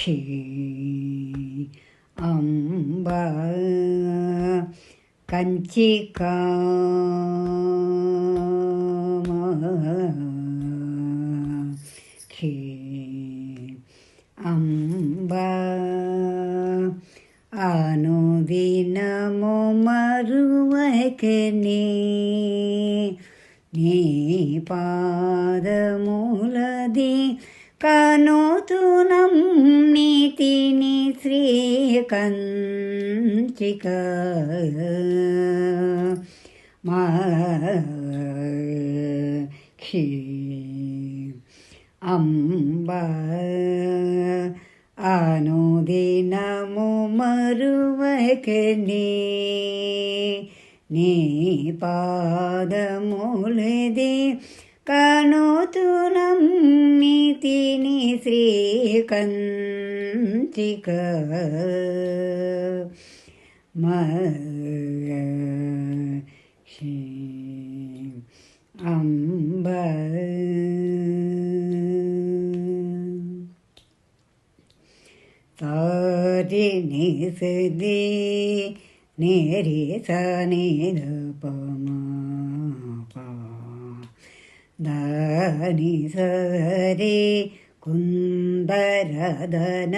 ఖీ అంబ కంచి కామాక్షి అంబ అనుదినము మరువకనే నీ పాదములది కనుతునం నీతిని శ్రీకంచిక మాక్షి అంబ అనుదినము మరువకనే నీ పాదములది కనుతునం నీతిని శ్రీకంచిక మాక్షి అంబ తారి నిసది నేరి సనిధపమా దని సరి కుందరదన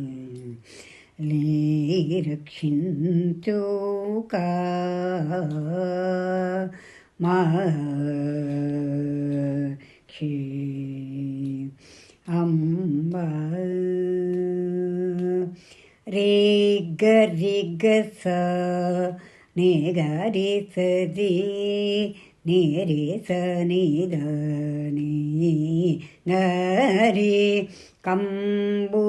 కువలయనయనాతల్లి రక్షించుకా మాక్షి అంబ రేగ రిగ స నే గరి సరి నే రే స ని ద ని ಗರಿ ಕಂಬುಗಳನಿ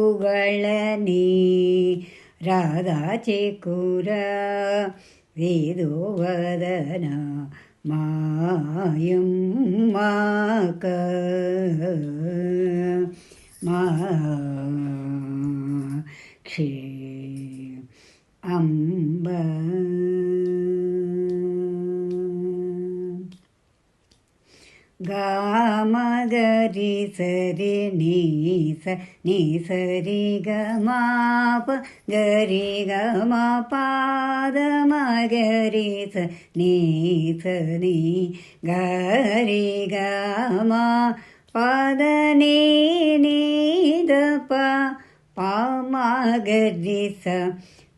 ರಾಧಾ ಚಿಕುರ ವೇದೋವದನ ಮಾಯಮ್ಮಕ ಮಾಕ್ಷಿ ಅಂಬ ಗಾಮಗರಿ ಸರಿ ನೀಸ ನೀ ಸರಿ ಗಮಾಪ ಗರಿ ಗಮ ಪಾದ ಮಗರಿ ಸ ನೀ ಸ ನೀ ಗರಿ ಗಮ ಪಾದ ನೀ ನೀದ ಪ ಮಗರಿ ಸ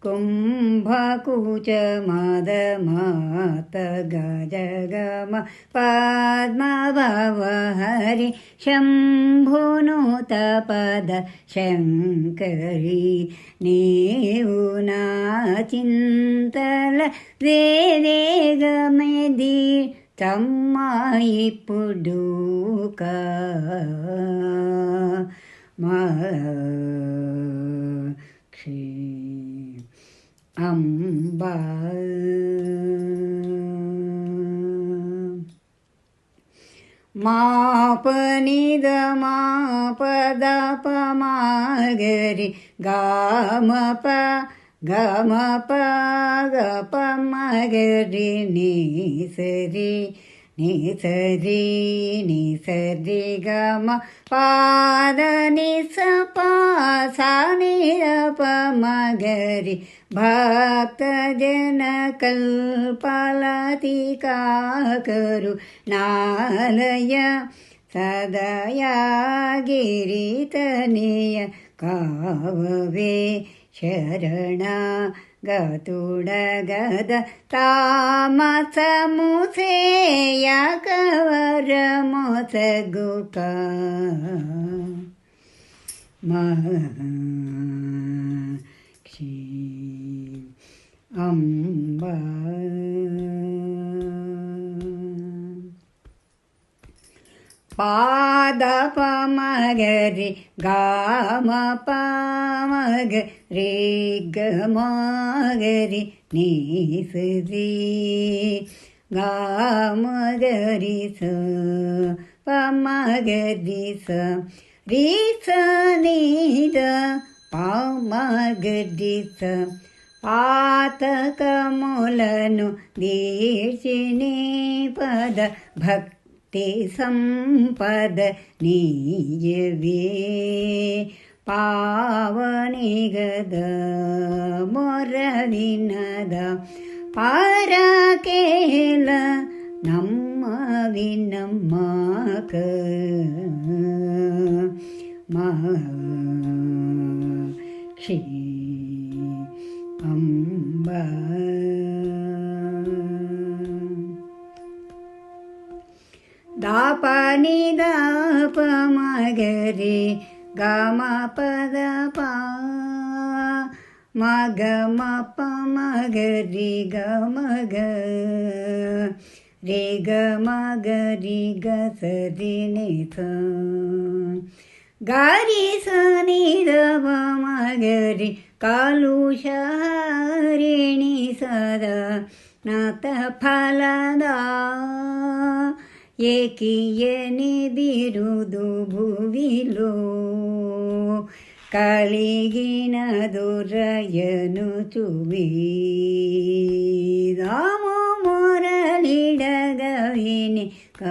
ಕುಂಭಕೂಚ ಮದ ಮಾತ ಗಜಗಮ ಪದ್ಮ ಭವ ಹರಿ ಶಂಭುನುತ ಪದ ಶಂಕರಿ ನೀವು ನಾ చింతల వేగమెది తమ్మ ఇప్పుడు మాక్షి అంబ మాపనిద మాపద పమగరి గమప గమప గప మగరి నీ సరి నీ సరి నీ సరి గమ పాద ని స ప ని ప మగరి భక్త జన కల్పలతికా కరు నాలయ సదయా గిరితనియ కావవే శరణ గతుడగద తామసముసేయ కవరమొసగుక మాక్షి అంబ పాద పమగరి గామ పమగ రే గమగరి నీసరి గామగరి స పమగరి స రీ స నీద పమగరి స పాతకములను దీర్చిని పద భక్త ते संपद नीयवे पावनिगद ಮೊರವಿನದ ಪಾರಕೇಲ ನಮ್ಮ ವಿನಮ್ಮಕ ಮಹಿ ಅಂಬ ದಾಪ ನಿದಾಪ ಮಗರಿ ಗಮ ಪದ ಪ ಮಗ ಮಪ ಮಗರಿ ಗ ಮಗ ರೇ ಗ ಮಗ ರಿ ಗ ಸರಿ ನಿ ಸ ಗಾರಿ ಸ ನಿ ದ ಪ ಮಗರಿ ಕಾಲುಷ ರೇಣಿ ಸದ ನಾತ ಫಲದ ಏಕಿಯನೆ ಬಿರುದು ಭುವಿಲೋ ಕಳಿಗಿನ ದುರಯನು ಚುವಿ ರಾಮೋ ಮೊರಲಿಡಗವಿನಿ ಕ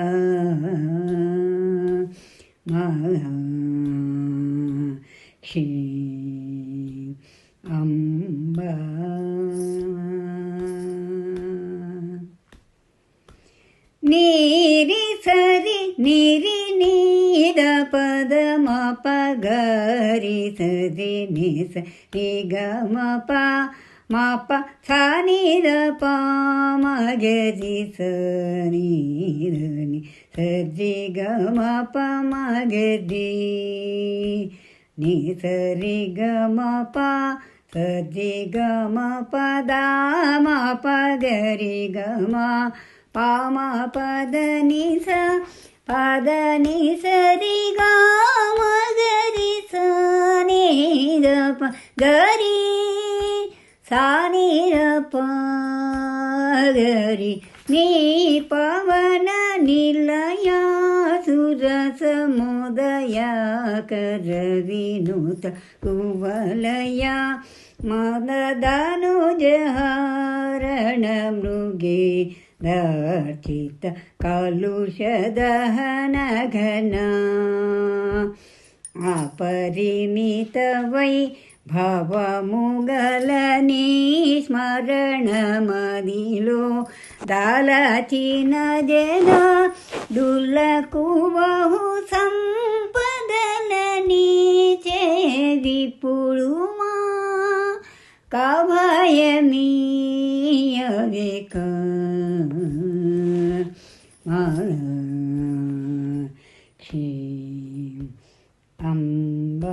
ಮಹಿ ಅಂಬ ನೀರಿ ಸರಿ ನೀರಿ ನೀದ ಪದ ಮ ಪ ಗರಿ ಸರಿ ನಿ ಸ ರಿ ಗ ಮ ಪ ಮ ಪ ಸ ನಿ ದ ಪ ಮ ಗರಿ ಸ ನಿ ದ ನಿ ಸ ರಿ ಗ ಮ ಪ ಮ ಗರಿ ನಿ ಸ ರಿ ಗ ಮ ಪ ಸ ರಿ ಗ ಮ ಪ ದ ಮ ಪ ಗರಿ ಗ ಮ ಪಾಮ ಪದ ನಿ ಸ ಪದ ನಿ ಸ ರಿ ಗ ಮ ಗರಿ ಸ ನಿ ದ ಪ ಗರಿ ಸ ನಿ ದ ಪ ಗರಿ ನೀ ಪವನ ನಿಲಯ ಸುರ ಸಮುದಯ ಕರ ವಿನುತ ಕುವಲಯ ಮದನುಜಹರಣ ಮೃಗೆ ದರ್ಚಿತ ಕಲುಷದಹನ ಘನ ಅಪರಿಮಿತ ವೈ ಭವ ಮುಗಲನಿ ಸ್ಮರಣ ಮದಿಲೋ ದಾಲಚಿನ ಜನ ದುಲ್ಲಕುಬಹು ಸಂಪದಲ ನೀಚೆ ವಿಪುಳುಮಾ ಕಭಯಮೀಯವೇಕ ಮಹಿ ಅಂಬ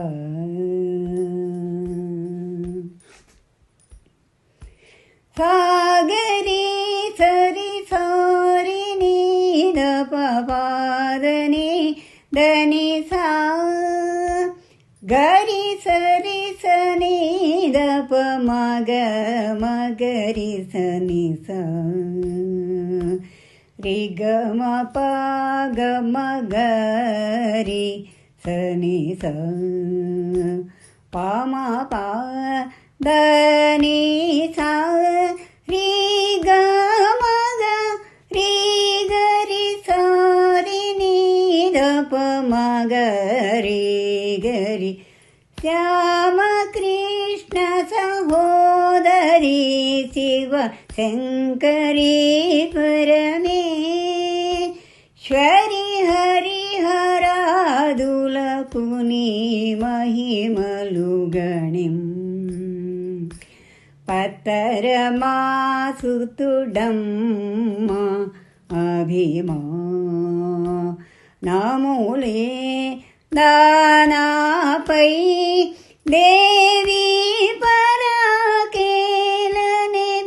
ಸಾಗರಿ ಸರಿ ಸಾರಿ ನೀದ ಪಪಾದನಿ ದನಿ ಸಾ ಗರಿ ಸರಿ ಸನಿ ದ ಪ ಮಗ ಮಗರಿ ಸನಿ ಸ ರಿ ಗ ಮ ಪ ಗ ಮ ಗರಿ ಸನಿ ಸ ಪ ಮ ಪ ದ ನಿ ಸ ರಿ ಗ ಮ ಗ ರಿ ಗರಿ ಸ ರಿ ನಿ ದ ಪ ಮ ಗರಿ ಗರಿ ಶ್ಯಾಮ ಕೃಷ್ಣ ಸಹೋದರಿ ಶಿವ ಶಂಕರಿ ಪರಮೇಶ್ವರಿ ಹರಿಹರಾದುಲ ಕುನಿ ಮಹಿಮಲುಗಣಿಂ ಪತ್ತರಮಾಸುತುಡಮ್ಮ ಅಭಿಮಾ ನಮೂಲೆ దానాపై దేవి పరాకేలనే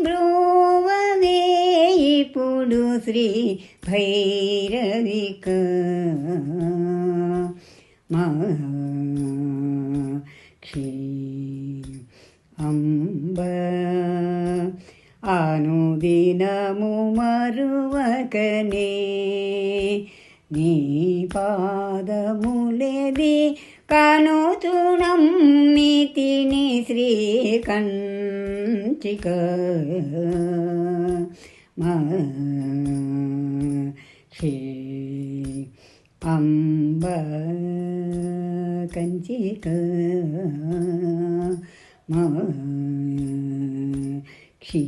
బ్రోవవే ఇప్పుడు శ్రీ భైరవిక మహి అంబ అనుదినము మరువకనే నీ పాదములేది కానుచునమ్మితిని శ్రీకంచిక మహి క్షీ అంబ కంచిక క్షీ